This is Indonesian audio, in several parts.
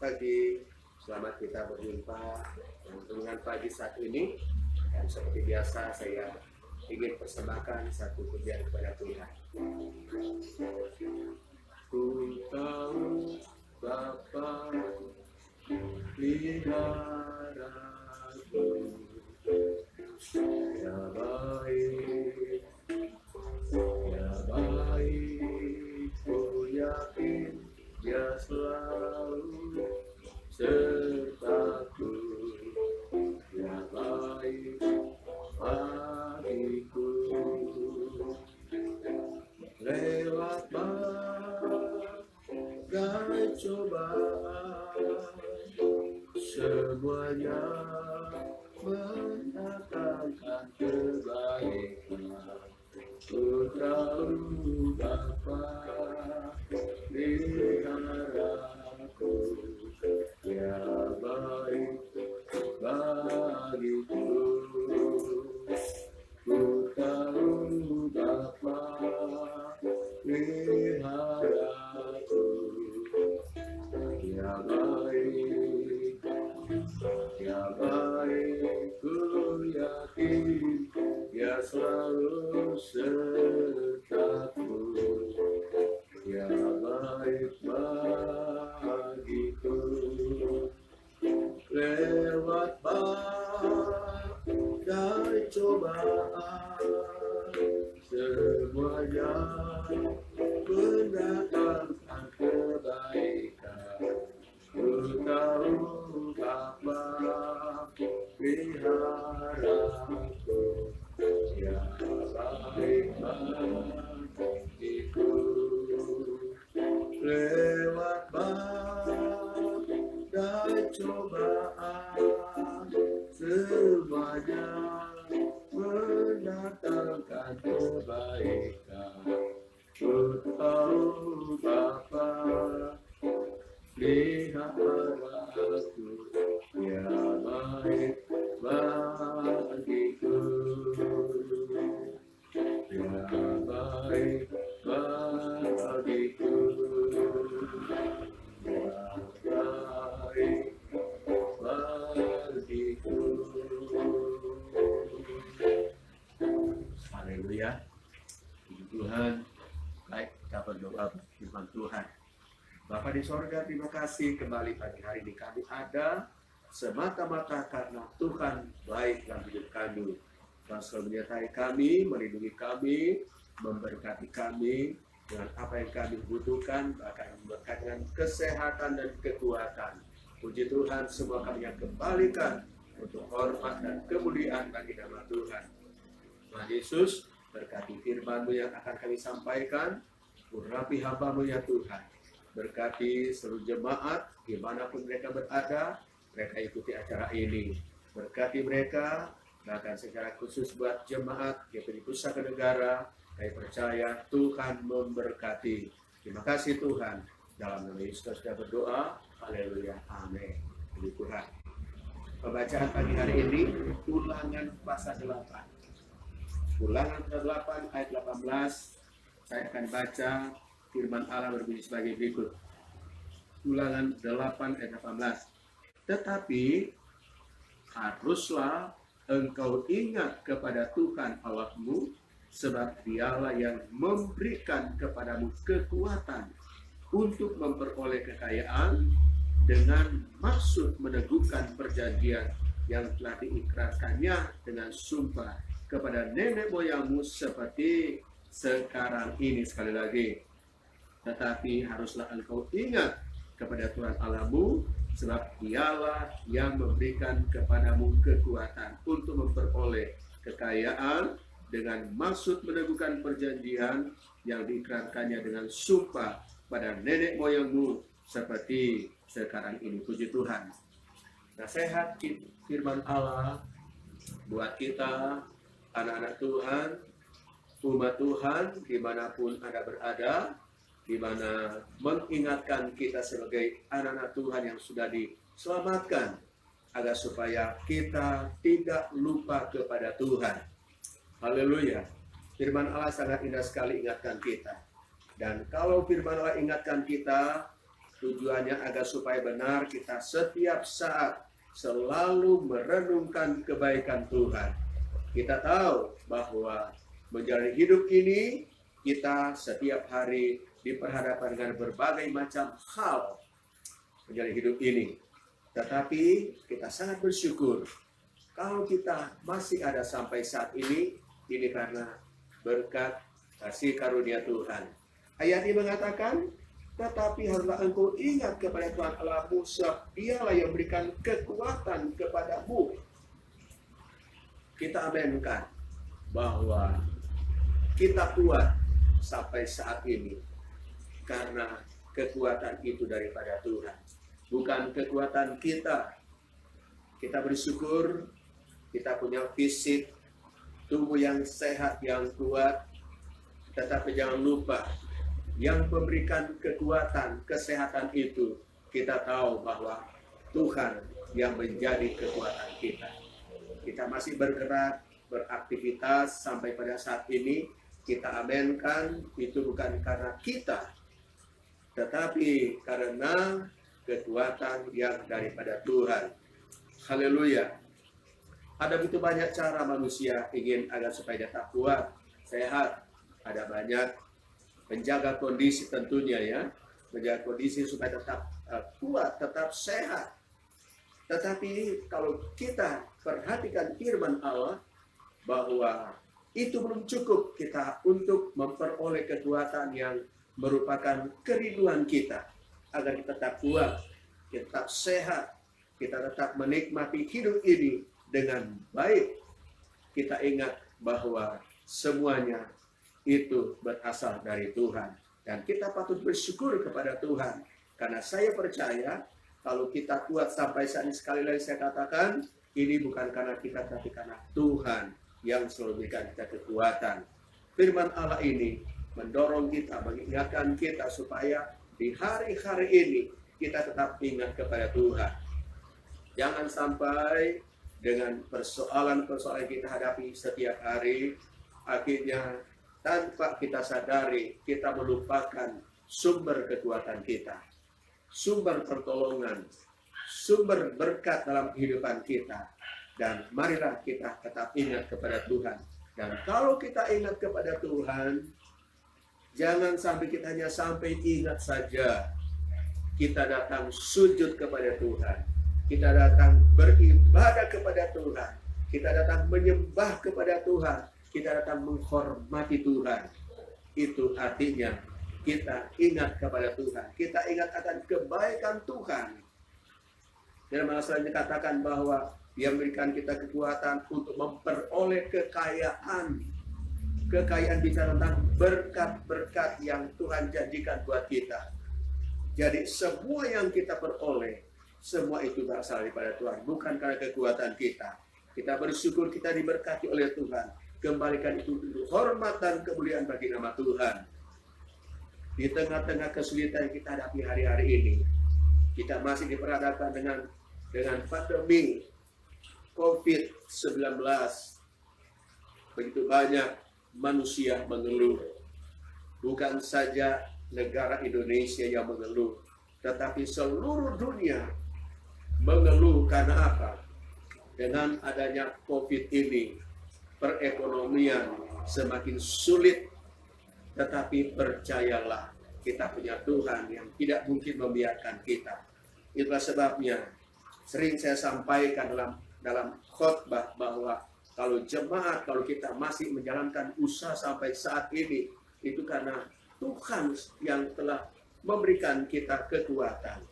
pagi, selamat kita berjumpa dengan pagi saat ini. Dan seperti biasa saya ingin persembahkan satu pujian kepada Tuhan. Ku tahu Bapa peliharaku, ya baik, ku yakin Dia selalu sertaku, ya baik bagiku. Lewat bagai cobaan, semuanya mendatangkan kebaikan. Ku tahu Bapa peliharaku, ya baik bagiku. Ku tahu Bapa peliharaku, ya baik, ku yakin Dia selalu sertaku, ya baik bagiku. Lewat badai cobaan, semuanya mendatangkan kebaikan. Ku tahu Bapa peliharaku, ya baik bagiku. Lewat badai cobaan, semuanya mendatangkan kebaikan. Ku tahu Bapa peliharaku, ya baik bagiku, ya baik bagiku, ya baik bagiku. Haleluya. Puji Tuhan. Baik, kita berdoa firman Tuhan. Bapa di sorga, terima kasih kembali pagi hari ini kami ada semata-mata karena Tuhan baik dalam hidup kami. Tuhan selalu menyertai kami, melindungi kami, memberkati kami dengan apa yang kami butuhkan, bahkan memberkati dengan kesehatan dan kekuatan. Puji Tuhan, semua kami yang kembalikan untuk hormat dan kemuliaan bagi nama Tuhan. Tuhan Yesus, berkati firman-Mu yang akan kami sampaikan, urapi hamba-Mu ya Tuhan. Berkati seluruh jemaat, dimanapun mereka berada, mereka ikuti acara ini. Berkati mereka, bahkan secara khusus buat jemaat GPI Pusaka Negara, kami percaya Tuhan memberkati. Terima kasih Tuhan. Dalam nama Yesus kita berdoa. Haleluya. Amin. Puji Tuhan. Pembacaan pagi hari ini, Ulangan pasal 8. Ulangan pasal 8 ayat 18. Saya akan baca firman Allah berbunyi sebagai berikut. Ulangan 8 ayat 18. Tetapi haruslah engkau ingat kepada Tuhan Allahmu, sebab Dialah yang memberikan kepadamu kekuatan untuk memperoleh kekayaan dengan maksud meneguhkan perjanjian yang telah diikrarkannya dengan sumpah kepada nenek moyangmu seperti sekarang ini. Sekali lagi, tetapi haruslah engkau ingat kepada Tuhan Allahmu, sebab Dialah yang memberikan kepadamu kekuatan untuk memperoleh kekayaan dengan maksud meneguhkan perjanjian yang diikrarkannya dengan sumpah pada nenek moyangmu seperti sekarang ini. Puji Tuhan. Nasihat firman Allah buat kita, anak-anak Tuhan, umat Tuhan, dimanapun Anda berada, di mana mengingatkan kita sebagai anak-anak Tuhan yang sudah diselamatkan, agar supaya kita tidak lupa kepada Tuhan. Haleluya. Firman Allah sangat indah sekali ingatkan kita. Dan kalau firman Allah ingatkan kita, Tujuannya agar supaya benar kita setiap saat selalu merenungkan kebaikan Tuhan. Kita tahu bahwa menjalani hidup ini kita setiap hari diperhadapkan dengan berbagai macam hal menjalani hidup ini. Tetapi kita sangat bersyukur kalau kita masih ada sampai saat ini karena berkat kasih karunia Tuhan. Ayat ini mengatakan, tetapi haruslah engkau ingat kepada Tuhan Allahmu, sebab Dialah yang berikan kekuatan kepadamu. Kita amenkan bahwa kita kuat sampai saat ini karena kekuatan itu daripada Tuhan, bukan kekuatan kita. Kita bersyukur kita punya fisik tubuh yang sehat, yang kuat, tetapi jangan lupa yang memberikan kekuatan, kesehatan itu kita tahu bahwa Tuhan yang menjadi kekuatan kita. Kita masih bergerak, beraktivitas sampai pada saat ini. Kita amenkan itu bukan karena kita, tetapi karena kekuatan yang daripada Tuhan. Haleluya. Ada begitu banyak cara manusia ingin agar supaya tetap kuat, sehat. Ada banyak menjaga kondisi tentunya ya, menjaga kondisi supaya tetap kuat, tetap sehat. Tetapi kalau kita perhatikan firman Allah bahwa itu belum cukup kita untuk memperoleh kekuatan yang merupakan kerinduan kita agar kita tetap kuat, kita tetap sehat, kita tetap menikmati hidup ini dengan baik. Kita ingat bahwa semuanya itu berasal dari Tuhan. Dan kita patut bersyukur kepada Tuhan. Karena saya percaya kalau kita kuat sampai saat ini, sekali lagi saya katakan, ini bukan karena kita, tapi karena Tuhan yang selalu berikan kita kekuatan. Firman Allah ini mendorong kita, mengingatkan kita supaya di hari-hari ini kita tetap ingat kepada Tuhan. Jangan sampai dengan persoalan-persoalan yang kita hadapi setiap hari, akhirnya tanpa kita sadari, kita melupakan sumber kekuatan kita, sumber pertolongan, sumber berkat dalam kehidupan kita. Dan marilah kita tetap ingat kepada Tuhan. Dan kalau kita ingat kepada Tuhan, jangan sampai kita hanya sampai ingat saja. Kita datang sujud kepada Tuhan. Kita datang beribadah kepada Tuhan. Kita datang menyembah kepada Tuhan. Kita datang menghormati Tuhan. Itu artinya kita ingat kepada Tuhan. Kita ingat akan kebaikan Tuhan. Dalam masalah ini dikatakan bahwa Dia memberikan kita kekuatan untuk memperoleh kekayaan. Kekayaan bicara tentang berkat-berkat yang Tuhan janjikan buat kita. Jadi semua yang kita peroleh, semua itu berasal daripada Tuhan, bukan karena kekuatan kita. Kita bersyukur kita diberkati oleh Tuhan. Kembalikan itu untuk hormat dan kemuliaan bagi nama Tuhan. Di tengah-tengah kesulitan yang kita hadapi hari-hari ini, kita masih diperhadapkan dengan pandemi COVID-19. Begitu banyak manusia mengeluh. Bukan saja negara Indonesia yang mengeluh, tetapi seluruh dunia mengeluh. Karena apa? Dengan adanya COVID ini, perekonomian semakin sulit. Tetapi percayalah, kita punya Tuhan yang tidak mungkin membiarkan kita. Itulah sebabnya sering saya sampaikan dalam khotbah bahwa kalau jemaat, kalau kita masih menjalankan usaha sampai saat ini, itu karena Tuhan yang telah memberikan kita kekuatan.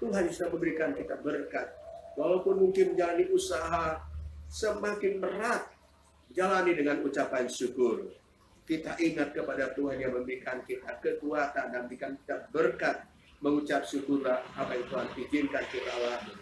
Tuhan sudah memberikan kita berkat. Walaupun mungkin menjalani usaha semakin berat, jalani dengan ucapan syukur. Kita ingat kepada Tuhan yang memberikan kita kekuatan dan memberikan kita berkat. Mengucap syukurlah apa yang Tuhan izinkan kita alami.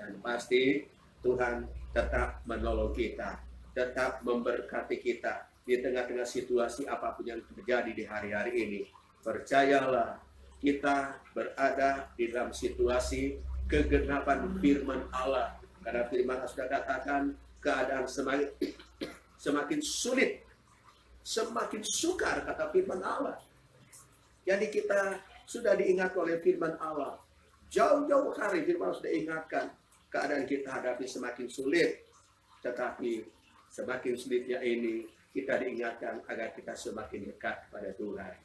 Dan pasti Tuhan tetap menolong kita, tetap memberkati kita di tengah-tengah situasi apapun yang terjadi di hari-hari ini. Percayalah, kita berada di dalam situasi kegenapan firman Allah. Karena firman Allah sudah katakan keadaan semakin sulit, semakin sukar, kata firman Allah. Jadi kita sudah diingatkan oleh firman Allah. Jauh-jauh hari firman sudah ingatkan, keadaan kita hadapi semakin sulit. Tetapi semakin sulitnya ini, kita diingatkan agar kita semakin dekat pada Tuhan.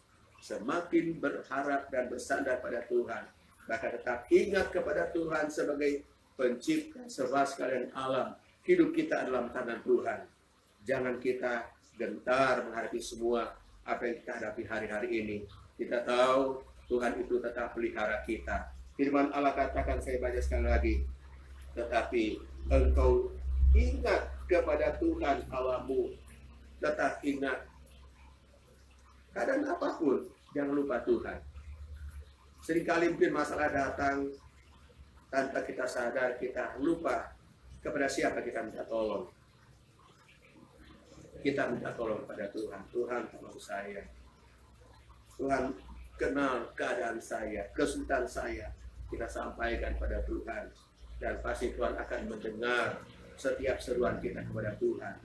Semakin berharap dan bersandar pada Tuhan. Bahkan tetap ingat kepada Tuhan sebagai pencipta semua sekalian alam. Hidup kita dalam tangan Tuhan. Jangan kita gentar menghadapi semua apa yang kita hadapi hari-hari ini. Kita tahu Tuhan itu tetap pelihara kita. Firman Allah katakan, saya baca sekali lagi. Tetapi engkau ingat kepada Tuhan Allahmu. Tetap ingat. Keadaan apapun, jangan lupa Tuhan. Seringkali mungkin masalah datang tanpa kita sadar, kita lupa kepada siapa kita minta tolong. Kita minta tolong kepada Tuhan. Tuhan, tolong saya. Tuhan kenal keadaan saya, kesulitan saya. Kita sampaikan pada Tuhan. Dan pasti Tuhan akan mendengar setiap seruan kita kepada Tuhan.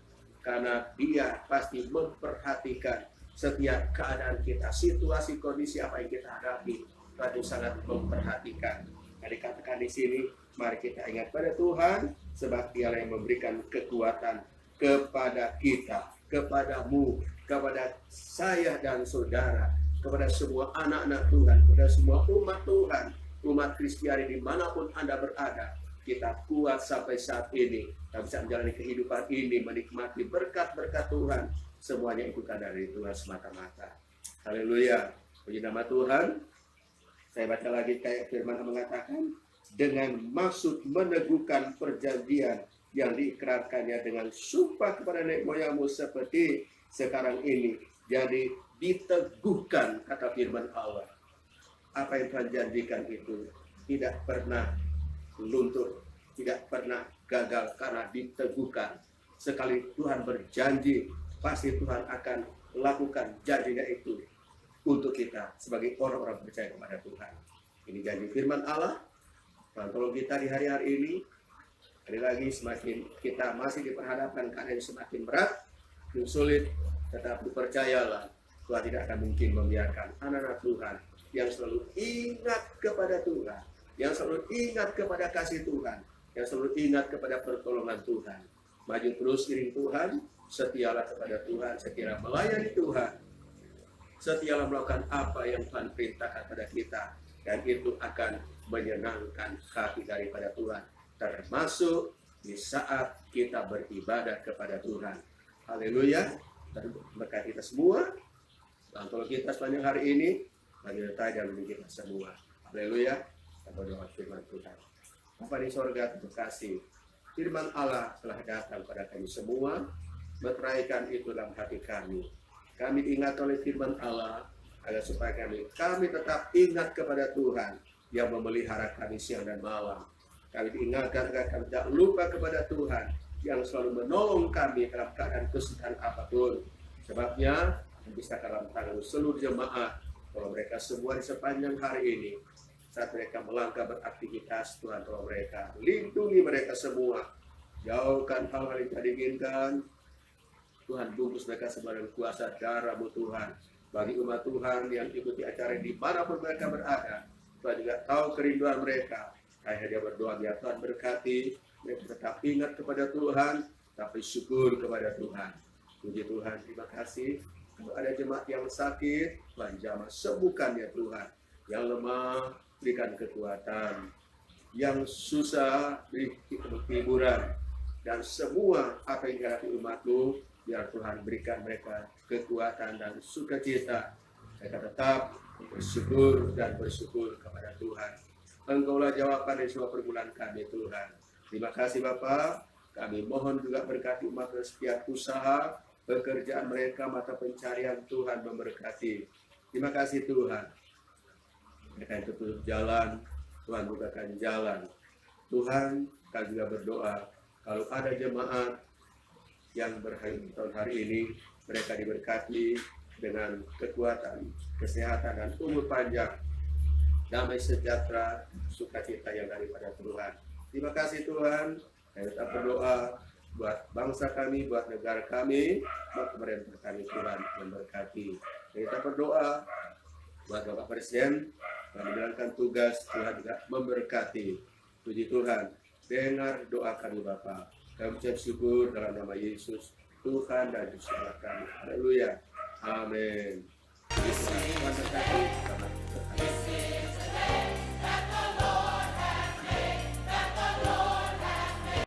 Karena Dia pasti memperhatikan setiap keadaan kita, situasi, kondisi apa yang kita hadapi. Tuhan sangat memperhatikan. Nah, dikatakan di sini, mari kita ingat pada Tuhan, sebab Dialah yang memberikan kekuatan kepada kita, kepadamu, kepada saya dan saudara, kepada semua anak-anak Tuhan, kepada semua umat Tuhan, umat Kristiani dimanapun Anda berada. Kita kuat sampai saat ini, kita bisa menjalani kehidupan ini, menikmati berkat-berkat Tuhan. Semuanya itu kan dari Tuhan semata-mata. Haleluya. Puji nama Tuhan. Saya baca lagi kayak firman mengatakan, dengan maksud meneguhkan perjanjian yang diikrarkannya dengan sumpah kepada nenek moyangmu seperti sekarang ini. Jadi diteguhkan, kata firman Allah. Apa yang Tuhan janjikan itu tidak pernah luntur, tidak pernah gagal karena diteguhkan. Sekali Tuhan berjanji, pasti Tuhan akan lakukan janjinya itu untuk kita sebagai orang-orang percaya kepada Tuhan. Ini janji firman Allah. Tuhan tolong kita di hari-hari ini. Sekali lagi, semakin kita masih diperhadapkan keadaan yang semakin berat, yang sulit, tetapi percayalah, Tuhan tidak akan mungkin membiarkan anak-anak Tuhan yang selalu ingat kepada Tuhan, yang selalu ingat kepada kasih Tuhan, yang selalu ingat kepada pertolongan Tuhan. Maju terus iring Tuhan, setialah kepada Tuhan, setialah melayani Tuhan, setialah melakukan apa yang Tuhan perintahkan pada kita, dan itu akan menyenangkan hati daripada Tuhan, termasuk di saat kita beribadah kepada Tuhan. Haleluya. Berkat kita semua, dan tolong kita sepanjang hari ini, bagi dan bagi kita semua. Haleluya. Kita berdoa firman Tuhan. Bapa di sorga, terima kasih. Firman Allah telah datang pada kami semua, meteraikan itu dalam hati kami. Kami diingat oleh firman Allah, agar supaya kami tetap ingat kepada Tuhan yang memelihara kami siang dan malam. Kami diingatkan agar kami tidak lupa kepada Tuhan yang selalu menolong kami dalam keadaan kesulitan apapun. Sebabnya, bisa dalam tangan seluruh jemaat, kalau mereka semua di sepanjang hari ini, saat mereka melangkah beraktivitas, Tuhan tolong mereka, lindungi mereka semua, jauhkan hal-hal yang tidak diinginkan. Tuhan bungkus mereka semua dengan kuasa darah-Mu Tuhan. Bagi umat Tuhan yang ikuti acara di manapun mereka berada, Tuhan juga tahu kerinduan mereka. Saya hanya berdoa biar Tuhan berkati, mereka tetap ingat kepada Tuhan, tapi syukur kepada Tuhan. Puji Tuhan, terima kasih. Kalau ada jemaat yang sakit, Tuhan jamah sembuhkan ya Tuhan. Yang lemah, berikan kekuatan. Yang susah, beri hiburan. Dan semua apa yang dihadapi umat-Mu, biar Tuhan berikan mereka kekuatan dan sukacita. Mereka tetap bersyukur dan bersyukur kepada Tuhan. Engkaulah jawaban dari semua pergumulan kami Tuhan. Terima kasih Bapa. Kami mohon juga berkati umat setiap usaha, pekerjaan mereka, mata pencarian Tuhan memberkati. Terima kasih Tuhan. Mereka yang tutup jalan, Tuhan bukakan jalan. Tuhan, kami juga berdoa, kalau ada jemaat yang berhaji tahun hari ini, mereka diberkati dengan kekuatan, kesehatan, dan umur panjang, damai sejahtera, sukacita yang daripada Tuhan. Terima kasih Tuhan. Saya tetap berdoa buat bangsa kami, buat negara kami, buat pemerintah kami, Tuhan memberkati. Kita berdoa Buat Bapak Presiden, kami menjalankan tugas, Tuhan juga memberkati. Puji Tuhan, dengar doa kami Bapak. Kami ucap syukur dalam nama Yesus, Tuhan dan Juru Selamat kami. Haleluya. Amin. Tuhan berkati. Selamat